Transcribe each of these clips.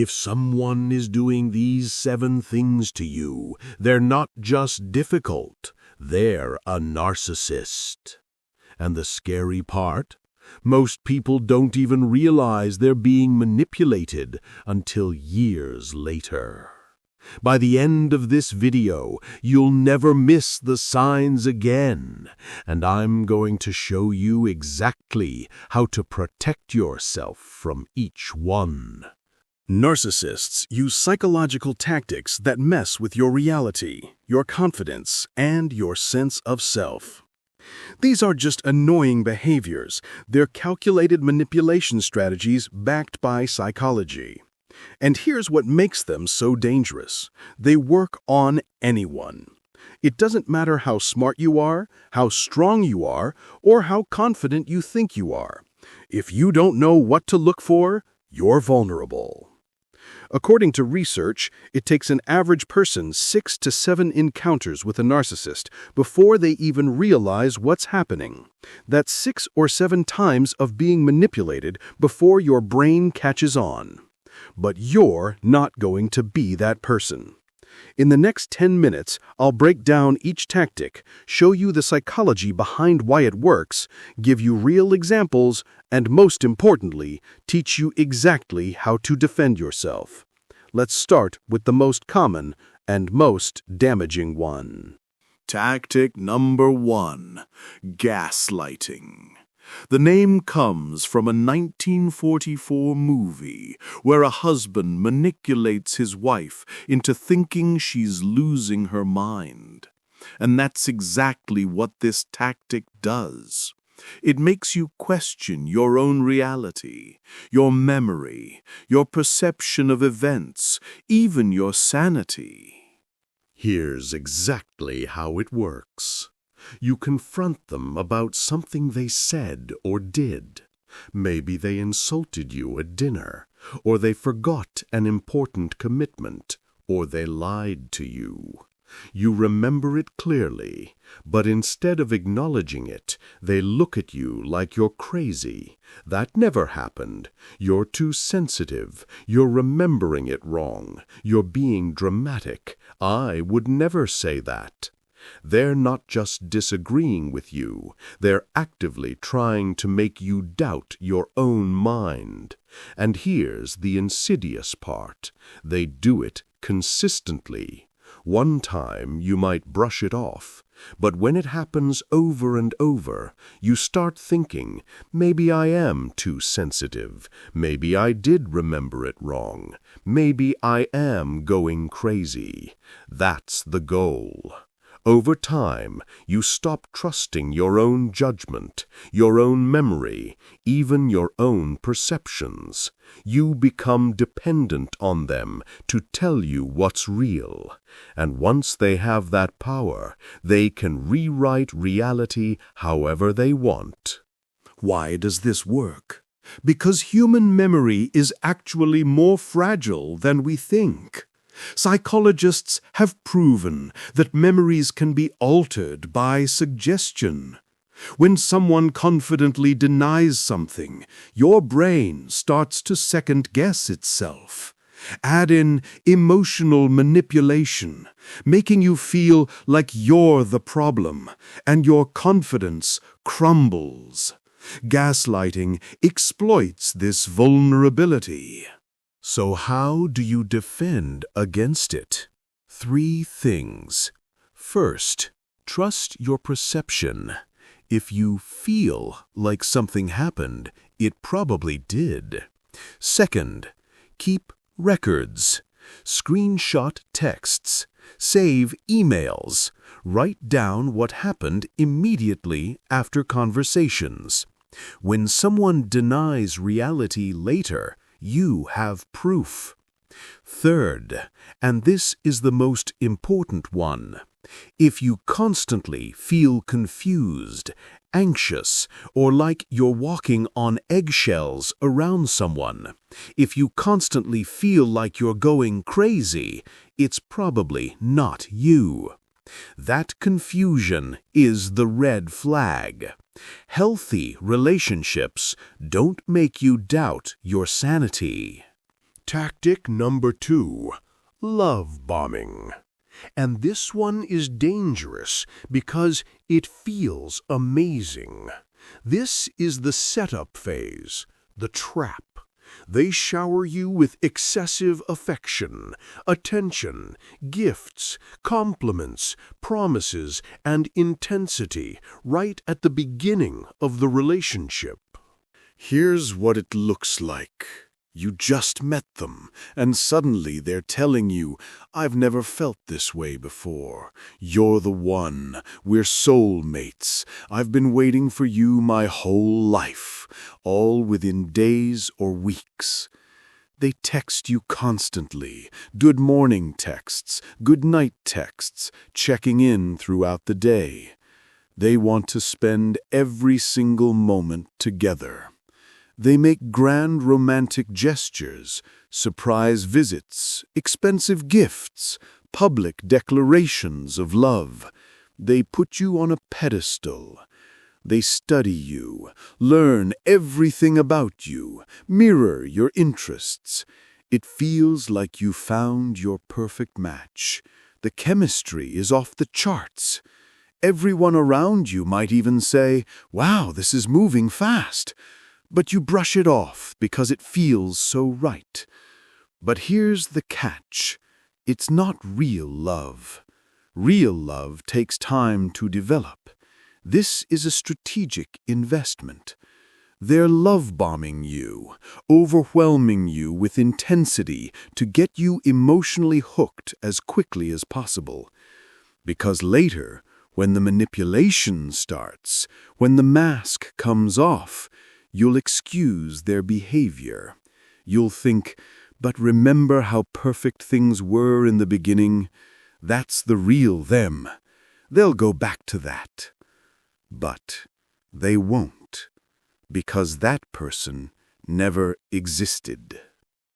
If someone is doing these 7 things to you, they're not just difficult, they're a narcissist. And the scary part? Most people don't even realize they're being manipulated until years later. By the end of this video, you'll never miss the signs again, and I'm going to show you exactly how to protect yourself from each one. Narcissists use psychological tactics that mess with your reality, your confidence, and your sense of self. These are just annoying behaviors. They're calculated manipulation strategies backed by psychology. And here's what makes them so dangerous. They work on anyone. It doesn't matter how smart you are, how strong you are, or how confident you think you are. If you don't know what to look for, you're vulnerable. According to research, it takes an average person 6 to 7 encounters with a narcissist before they even realize what's happening. That's 6 or 7 times of being manipulated before your brain catches on. But you're not going to be that person. In the next 10 minutes, I'll break down each tactic, show you the psychology behind why it works, give you real examples, and most importantly, teach you exactly how to defend yourself. Let's start with the most common and most damaging one. Tactic number 1, gaslighting. The name comes from a 1944 movie where a husband manipulates his wife into thinking she's losing her mind. And that's exactly what this tactic does. It makes you question your own reality, your memory, your perception of events, even your sanity. Here's exactly how it works. You confront them about something they said or did. Maybe they insulted you at dinner, or they forgot an important commitment, or they lied to you. You remember it clearly, but instead of acknowledging it, they look at you like you're crazy. That never happened. You're too sensitive. You're remembering it wrong. You're being dramatic. I would never say that. They're not just disagreeing with you, they're actively trying to make you doubt your own mind. And here's the insidious part. They do it consistently. One time you might brush it off, but when it happens over and over, you start thinking, maybe I am too sensitive, maybe I did remember it wrong, maybe I am going crazy. That's the goal. Over time, you stop trusting your own judgment, your own memory, even your own perceptions. You become dependent on them to tell you what's real. And once they have that power, they can rewrite reality however they want. Why does this work? Because human memory is actually more fragile than we think. Psychologists have proven that memories can be altered by suggestion. When someone confidently denies something, your brain starts to second-guess itself. Add in emotional manipulation, making you feel like you're the problem, and your confidence crumbles. Gaslighting exploits this vulnerability. So how do you defend against it? 3 things. First, trust your perception. If you feel like something happened, it probably did. Second, keep records. Screenshot texts. Save emails. Write down what happened immediately after conversations. When someone denies reality later, you have proof. Third, and this is the most important one, if you constantly feel confused, anxious, or like you're walking on eggshells around someone, if you constantly feel like you're going crazy, it's probably not you. That confusion is the red flag. Healthy relationships don't make you doubt your sanity. Tactic number 2, love bombing. And this one is dangerous because it feels amazing. This is the setup phase, the trap. They shower you with excessive affection, attention, gifts, compliments, promises, and intensity right at the beginning of the relationship. Here's what it looks like. You just met them, and suddenly they're telling you, "I've never felt this way before. You're the one. We're soulmates. I've been waiting for you my whole life," all within days or weeks. They text you constantly, good morning texts, good night texts, checking in throughout the day. They want to spend every single moment together. They make grand romantic gestures, surprise visits, expensive gifts, public declarations of love. They put you on a pedestal. They study you, learn everything about you, mirror your interests. It feels like you found your perfect match. The chemistry is off the charts. Everyone around you might even say, "Wow, this is moving fast." But you brush it off because it feels so right. But here's the catch. It's not real love. Real love takes time to develop. This is a strategic investment. They're love-bombing you, overwhelming you with intensity to get you emotionally hooked as quickly as possible. Because later, when the manipulation starts, when the mask comes off, you'll excuse their behavior. You'll think, "But remember how perfect things were in the beginning? That's the real them. They'll go back to that." But they won't, because that person never existed.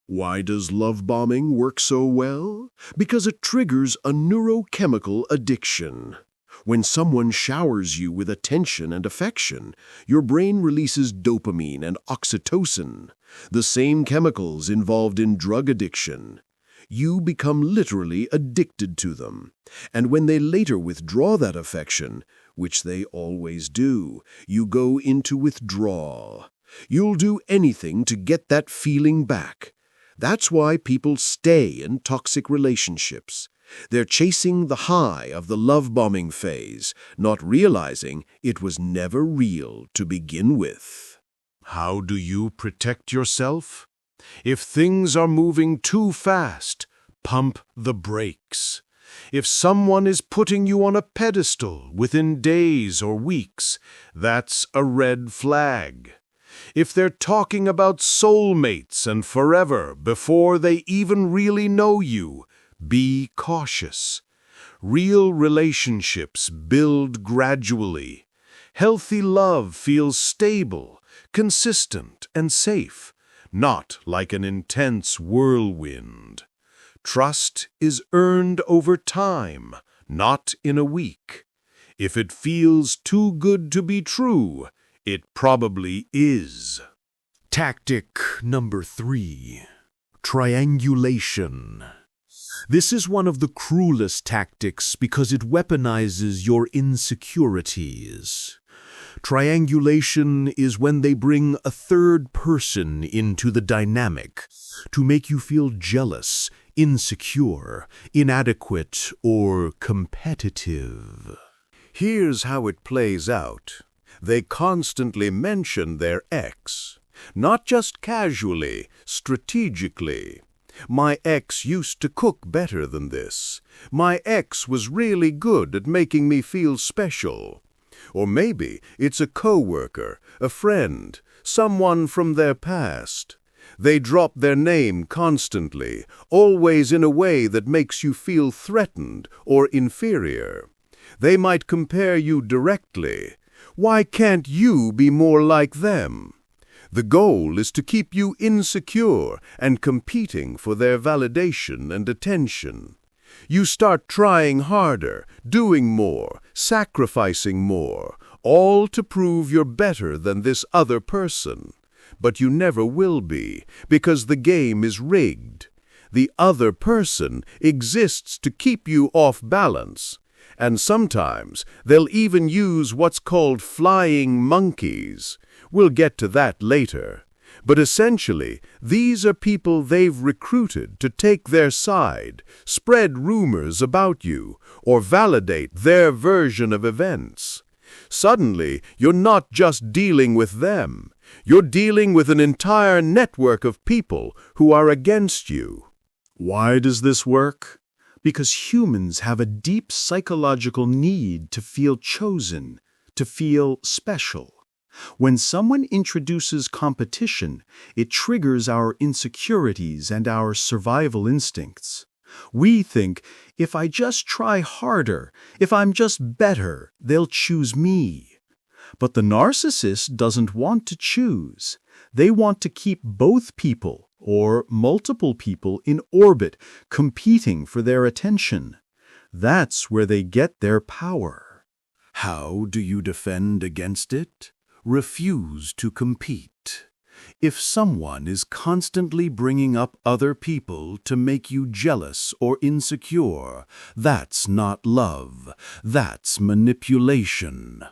Why does love bombing work so well? Because it triggers a neurochemical addiction. When someone showers you with attention and affection, your brain releases dopamine and oxytocin, the same chemicals involved in drug addiction. You become literally addicted to them. And when they later withdraw that affection, which they always do, you go into withdrawal. You'll do anything to get that feeling back. That's why people stay in toxic relationships. They're chasing the high of the love-bombing phase, not realizing it was never real to begin with. How do you protect yourself? If things are moving too fast, pump the brakes. If someone is putting you on a pedestal within days or weeks, that's a red flag. If they're talking about soulmates and forever before they even really know you, be cautious. Real relationships build gradually. Healthy love feels stable, consistent, and safe, not like an intense whirlwind. Trust is earned over time, not in a week. If it feels too good to be true, it probably is. Tactic number 3, triangulation. This is one of the cruelest tactics because it weaponizes your insecurities. Triangulation is when they bring a third person into the dynamic to make you feel jealous, insecure, inadequate, or competitive. Here's how it plays out. They constantly mention their ex, not just casually, strategically. My ex used to cook better than this. My ex was really good at making me feel special. Or maybe it's a coworker, a friend, someone from their past. They drop their name constantly, always in a way that makes you feel threatened or inferior. They might compare you directly. Why can't you be more like them? The goal is to keep you insecure and competing for their validation and attention. You start trying harder, doing more, sacrificing more, all to prove you're better than this other person. but you never will be, because the game is rigged. The other person exists to keep you off balance. And sometimes they'll even use what's called flying monkeys. We'll get to that later. But essentially, these are people they've recruited to take their side, spread rumors about you, or validate their version of events. Suddenly, you're not just dealing with them. You're dealing with an entire network of people who are against you. Why does this work? Because humans have a deep psychological need to feel chosen, to feel special. When someone introduces competition, it triggers our insecurities and our survival instincts. We think, if I just try harder, if I'm just better, they'll choose me. But the narcissist doesn't want to choose. They want to keep both people, or multiple people, in orbit, competing for their attention. That's where they get their power. How do you defend against it? Refuse to compete. If someone is constantly bringing up other people to make you jealous or insecure, that's not love, that's manipulation.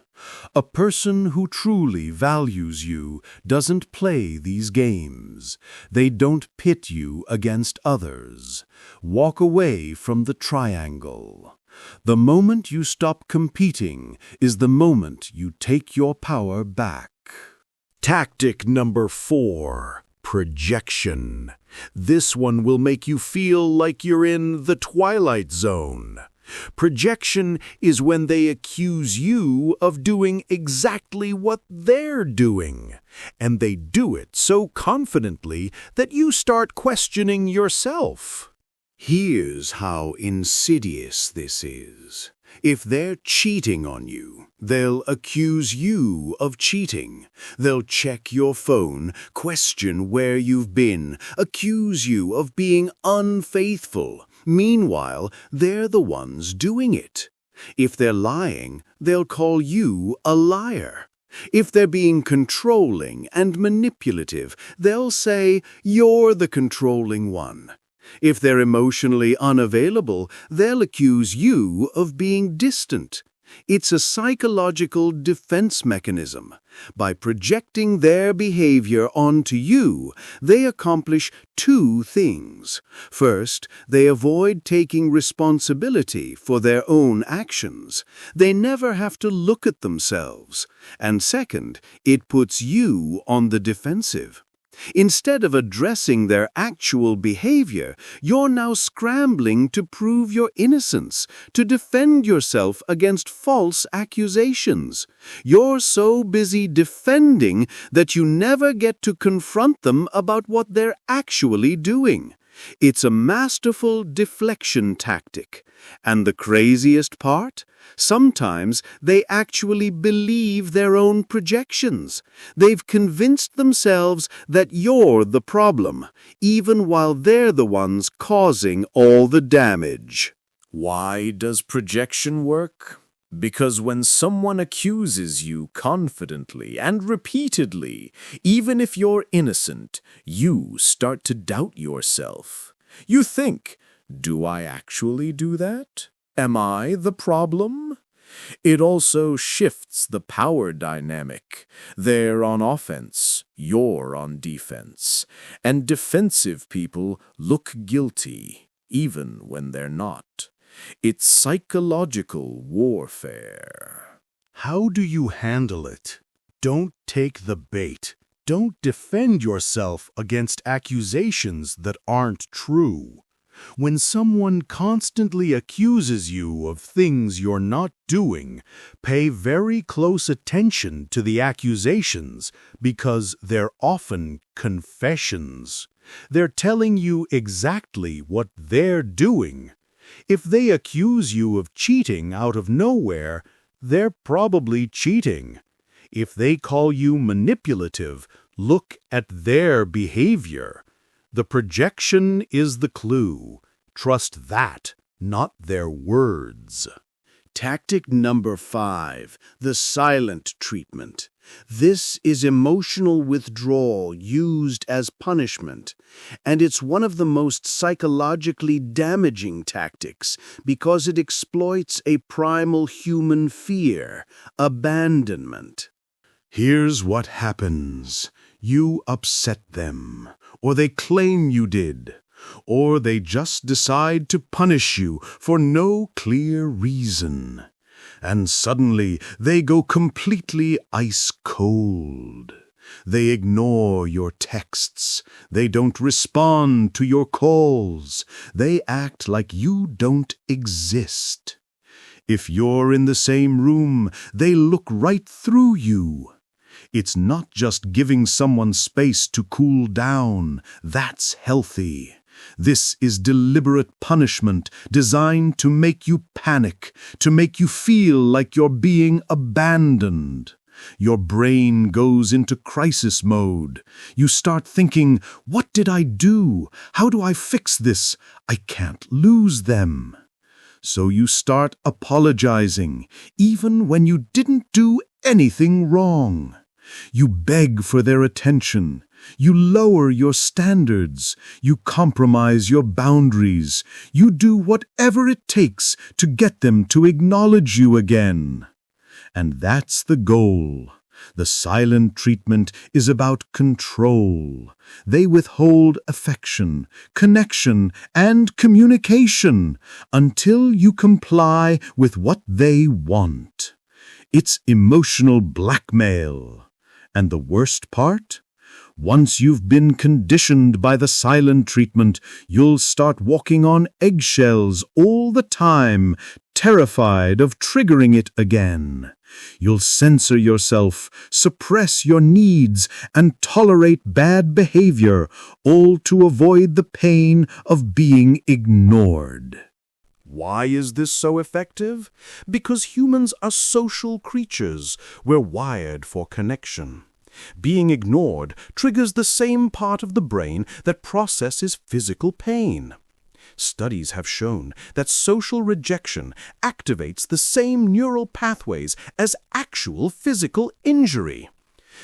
A person who truly values you doesn't play these games. They don't pit you against others. Walk away from the triangle. The moment you stop competing is the moment you take your power back. Tactic number 4, projection. This one will make you feel like you're in the Twilight Zone. Projection is when they accuse you of doing exactly what they're doing, and they do it so confidently that you start questioning yourself. Here's how insidious this is. If they're cheating on you, they'll accuse you of cheating. They'll check your phone, question where you've been, accuse you of being unfaithful. Meanwhile, they're the ones doing it. If they're lying, they'll call you a liar. If they're being controlling and manipulative, they'll say you're the controlling one. If they're emotionally unavailable, they'll accuse you of being distant. It's a psychological defense mechanism. By projecting their behavior onto you, they accomplish 2 things. First, they avoid taking responsibility for their own actions. They never have to look at themselves. And second, it puts you on the defensive. Instead of addressing their actual behavior, you're now scrambling to prove your innocence, to defend yourself against false accusations. You're so busy defending that you never get to confront them about what they're actually doing. It's a masterful deflection tactic. And the craziest part? Sometimes they actually believe their own projections. They've convinced themselves that you're the problem, even while they're the ones causing all the damage. Why does projection work? Because when someone accuses you confidently and repeatedly, even if you're innocent, you start to doubt yourself. You think, do I actually do that? Am I the problem? It also shifts the power dynamic. They're on offense, you're on defense, and defensive people look guilty, even when they're not. It's psychological warfare. How do you handle it? Don't take the bait. Don't defend yourself against accusations that aren't true. When someone constantly accuses you of things you're not doing, pay very close attention to the accusations because they're often confessions. They're telling you exactly what they're doing. If they accuse you of cheating out of nowhere, they're probably cheating. If they call you manipulative, look at their behavior. The projection is the clue. Trust that, not their words. Tactic number 5, the silent treatment. This is emotional withdrawal used as punishment, and it's one of the most psychologically damaging tactics because it exploits a primal human fear, abandonment. Here's what happens. You upset them, or they claim you did, or they just decide to punish you for no clear reason. And suddenly they go completely ice cold. They ignore your texts. They don't respond to your calls. They act like you don't exist. If you're in the same room, they look right through you. It's not just giving someone space to cool down. That's healthy. This is deliberate punishment designed to make you panic, to make you feel like you're being abandoned. Your brain goes into crisis mode. You start thinking, what did I do? How do I fix this? I can't lose them. So you start apologizing, even when you didn't do anything wrong. You beg for their attention. You lower your standards. You compromise your boundaries. You do whatever it takes to get them to acknowledge you again. And that's the goal. The silent treatment is about control. They withhold affection, connection, and communication until you comply with what they want. It's emotional blackmail. And the worst part? Once you've been conditioned by the silent treatment, you'll start walking on eggshells all the time, terrified of triggering it again. You'll censor yourself, suppress your needs, and tolerate bad behavior, all to avoid the pain of being ignored. Why is this so effective? Because humans are social creatures. We're wired for connection. Being ignored triggers the same part of the brain that processes physical pain. Studies have shown that social rejection activates the same neural pathways as actual physical injury.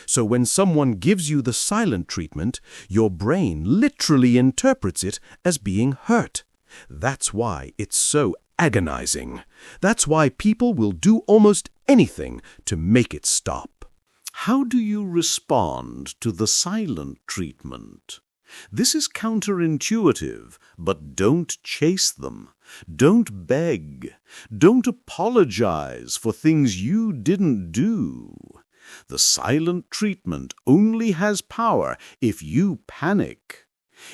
So when someone gives you the silent treatment, your brain literally interprets it as being hurt. That's why it's so agonizing. That's why people will do almost anything to make it stop. How do you respond to the silent treatment? This is counterintuitive, but don't chase them. Don't beg. Don't apologize for things you didn't do. The silent treatment only has power if you panic.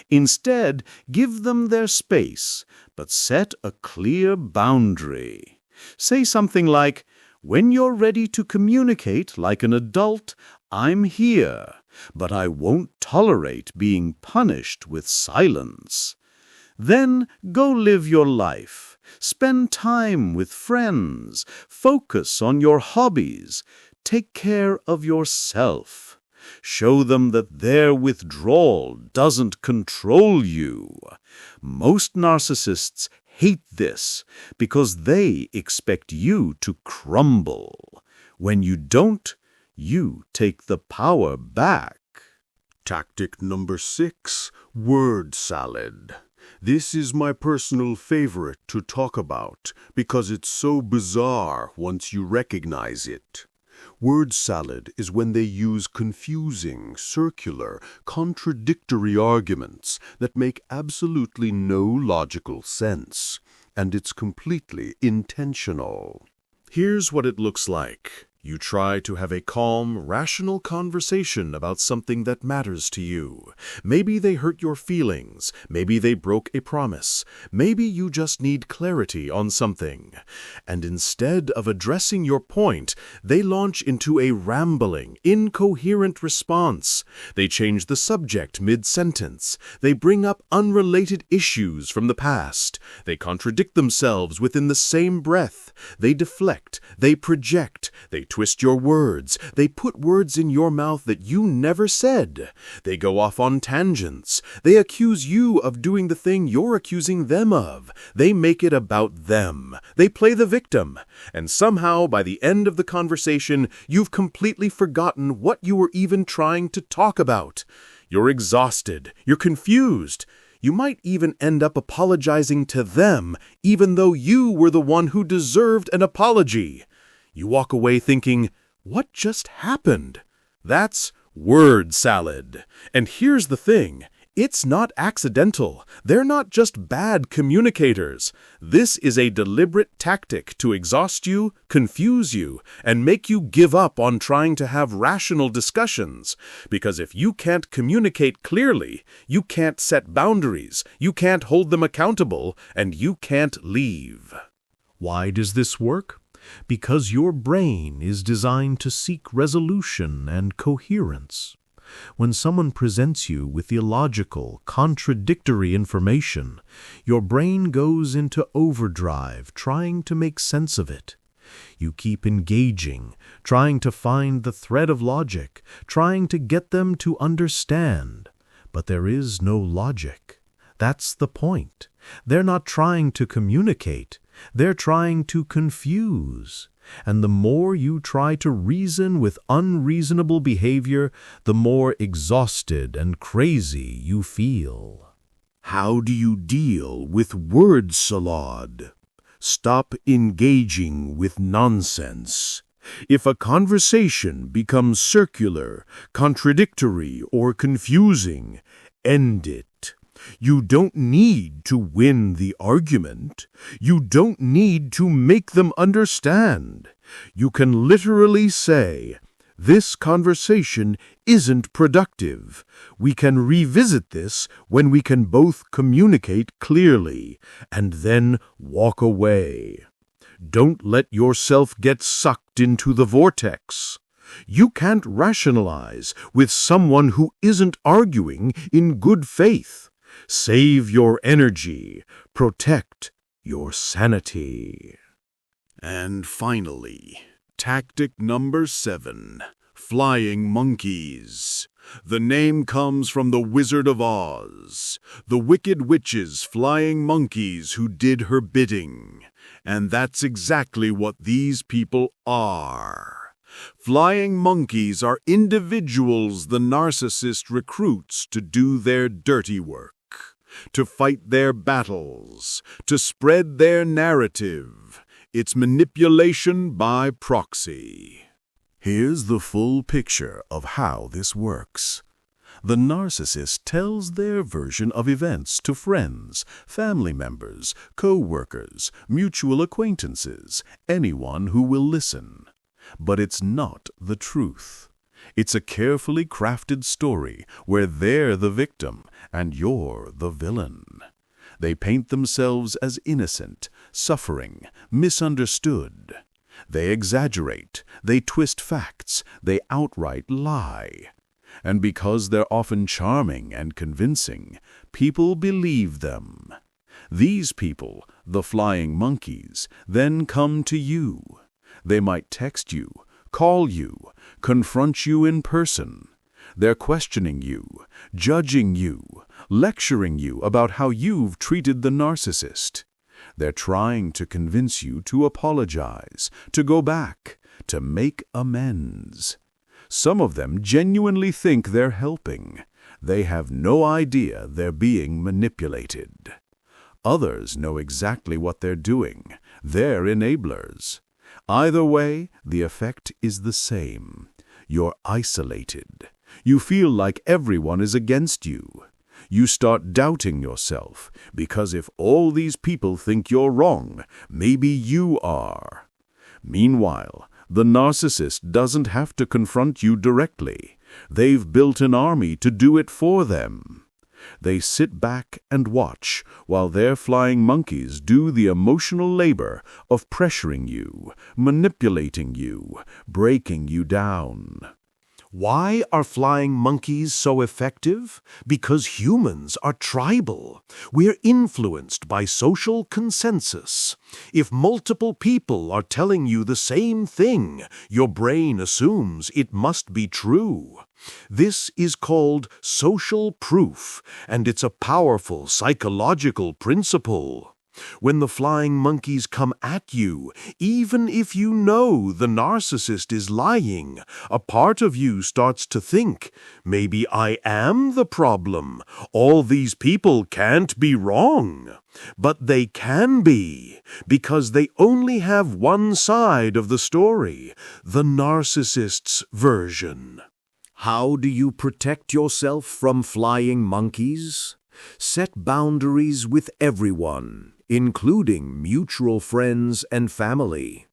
Instead, give them their space, but set a clear boundary. Say something like, "When you're ready to communicate like an adult, I'm here, but I won't tolerate being punished with silence." Then go live your life. Spend time with friends. Focus on your hobbies. Take care of yourself. Show them that their withdrawal doesn't control you. Most narcissists hate this because they expect you to crumble. When you don't, you take the power back. Tactic number 6, word salad. This is my personal favorite to talk about because it's so bizarre once you recognize it. Word salad is when they use confusing, circular, contradictory arguments that make absolutely no logical sense, and it's completely intentional. Here's what it looks like. You try to have a calm, rational conversation about something that matters to you. Maybe they hurt your feelings. Maybe they broke a promise. Maybe you just need clarity on something. And instead of addressing your point, they launch into a rambling, incoherent response. They change the subject mid-sentence. They bring up unrelated issues from the past. They contradict themselves within the same breath. They deflect. They project. They twist your words. They put words in your mouth that you never said. They go off on tangents. They accuse you of doing the thing you're accusing them of. They make it about them. They play the victim. And somehow, by the end of the conversation, you've completely forgotten what you were even trying to talk about. You're exhausted. You're confused. You might even end up apologizing to them, even though you were the one who deserved an apology. You walk away thinking, what just happened? That's word salad. And here's the thing. It's not accidental. They're not just bad communicators. This is a deliberate tactic to exhaust you, confuse you, and make you give up on trying to have rational discussions. Because if you can't communicate clearly, you can't set boundaries, you can't hold them accountable, and you can't leave. Why does this work? Because your brain is designed to seek resolution and coherence. When someone presents you with illogical, contradictory information, your brain goes into overdrive trying to make sense of it. You keep engaging, trying to find the thread of logic, trying to get them to understand. But there is no logic. That's the point. They're not trying to communicate. They're trying to confuse. And the more you try to reason with unreasonable behavior, the more exhausted and crazy you feel. How do you deal with word salad? Stop engaging with nonsense. If a conversation becomes circular, contradictory, or confusing, end it. You don't need to win the argument. You don't need to make them understand. You can literally say, "This conversation isn't productive. We can revisit this when we can both communicate clearly," and then walk away. Don't let yourself get sucked into the vortex. You can't rationalize with someone who isn't arguing in good faith. Save your energy. Protect your sanity. And finally, tactic number 7, flying monkeys. The name comes from the Wizard of Oz, the wicked witch's flying monkeys who did her bidding. And that's exactly what these people are. Flying monkeys are individuals the narcissist recruits to do their dirty work, to fight their battles, to spread their narrative. It's manipulation by proxy. Here's the full picture of how this works. The narcissist tells their version of events to friends, family members, co-workers, mutual acquaintances, anyone who will listen. But it's not the truth. It's a carefully crafted story where they're the victim and you're the villain. They paint themselves as innocent, suffering, misunderstood. They exaggerate, they twist facts, they outright lie. And because they're often charming and convincing, people believe them. These people, the flying monkeys, then come to you. They might text you, call you, confront you in person. They're questioning you, judging you, lecturing you about how you've treated the narcissist. They're trying to convince you to apologize, to go back, to make amends. Some of them genuinely think they're helping. They have no idea they're being manipulated. Others know exactly what they're doing. They're enablers. Either way, the effect is the same. You're isolated. You feel like everyone is against you. You start doubting yourself, because if all these people think you're wrong, maybe you are. Meanwhile, the narcissist doesn't have to confront you directly. They've built an army to do it for them. They sit back and watch while their flying monkeys do the emotional labor of pressuring you, manipulating you, breaking you down. Why are flying monkeys so effective? Because humans are tribal. We're influenced by social consensus. If multiple people are telling you the same thing, your brain assumes it must be true. This is called social proof, and it's a powerful psychological principle. When the flying monkeys come at you, even if you know the narcissist is lying, a part of you starts to think, maybe I am the problem. All these people can't be wrong. But they can be, because they only have one side of the story, the narcissist's version. How do you protect yourself from flying monkeys? Set boundaries with everyone, including mutual friends and family.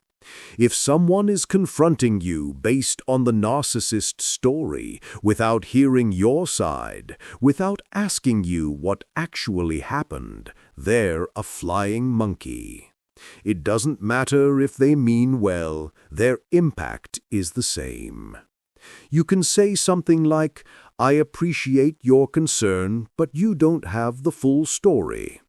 If someone is confronting you based on the narcissist story, without hearing your side, without asking you what actually happened, they're a flying monkey. It doesn't matter if they mean well, their impact is the same. You can say something like, I appreciate your concern, but you don't have the full story.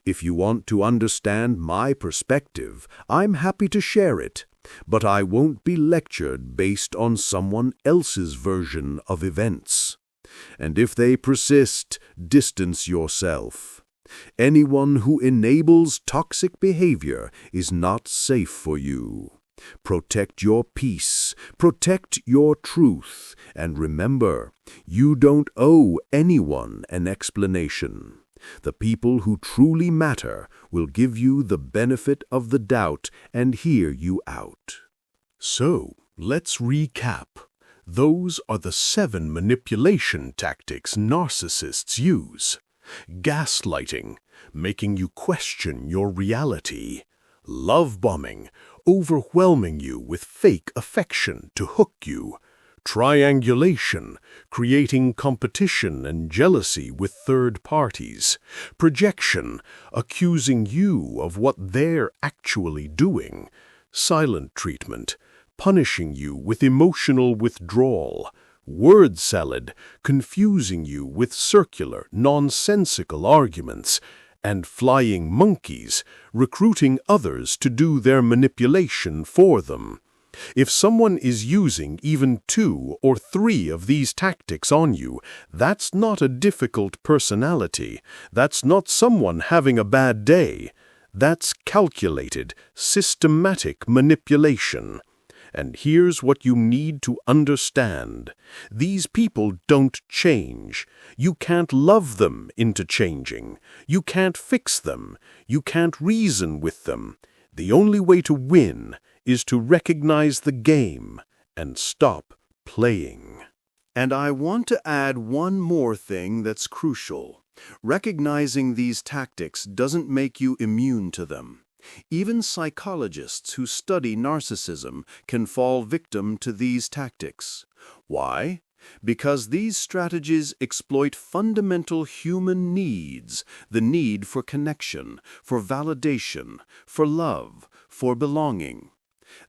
If you want to understand my perspective, I'm happy to share it, but I won't be lectured based on someone else's version of events. And if they persist, distance yourself. Anyone who enables toxic behavior is not safe for you. Protect your peace, protect your truth, and remember, you don't owe anyone an explanation. The people who truly matter will give you the benefit of the doubt and hear you out. So, let's recap. Those are the 7 manipulation tactics narcissists use. Gaslighting, making you question your reality. Love bombing, overwhelming you with fake affection to hook you. Triangulation, creating competition and jealousy with third parties. Projection, accusing you of what they're actually doing. Silent treatment, punishing you with emotional withdrawal. Word salad, confusing you with circular, nonsensical arguments. And flying monkeys, recruiting others to do their manipulation for them. If someone is using even 2 or 3 of these tactics on you, that's not a difficult personality. That's not someone having a bad day. That's calculated, systematic manipulation. And here's what you need to understand. These people don't change. You can't love them into changing. You can't fix them. You can't reason with them. The only way to win is to recognize the game and stop playing. And I want to add one more thing that's crucial. Recognizing these tactics doesn't make you immune to them. Even psychologists who study narcissism can fall victim to these tactics. Why? Because these strategies exploit fundamental human needs, the need for connection, for validation, for love, for belonging.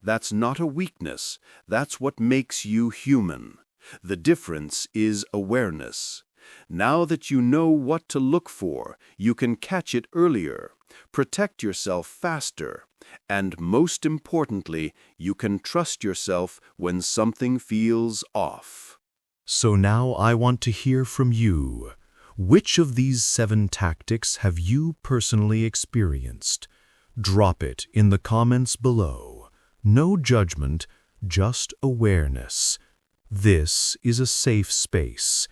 That's not a weakness. That's what makes you human. The difference is awareness. Now that you know what to look for, you can catch it earlier, protect yourself faster, and most importantly, you can trust yourself when something feels off. So now I want to hear from you. Which of these 7 tactics have you personally experienced? Drop it in the comments below. No judgment, just awareness. This is a safe space.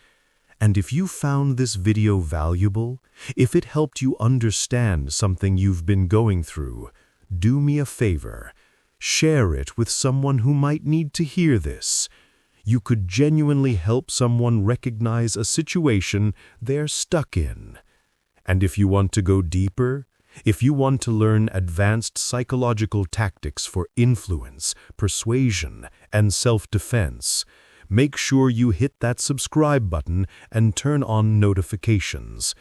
And if you found this video valuable, if it helped you understand something you've been going through, do me a favor. Share it with someone who might need to hear this. You could genuinely help someone recognize a situation they're stuck in. And if you want to go deeper, if you want to learn advanced psychological tactics for influence, persuasion, and self-defense, make sure you hit that subscribe button and turn on notifications.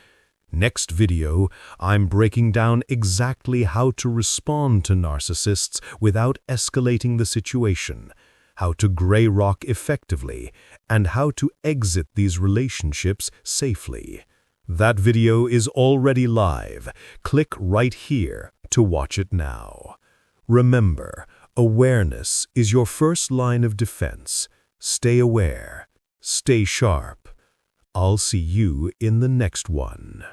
Next video, I'm breaking down exactly how to respond to narcissists without escalating the situation, how to gray rock effectively, and how to exit these relationships safely. That video is already live. Click right here to watch it now. Remember, awareness is your first line of defense. Stay aware. Stay sharp. I'll see you in the next one.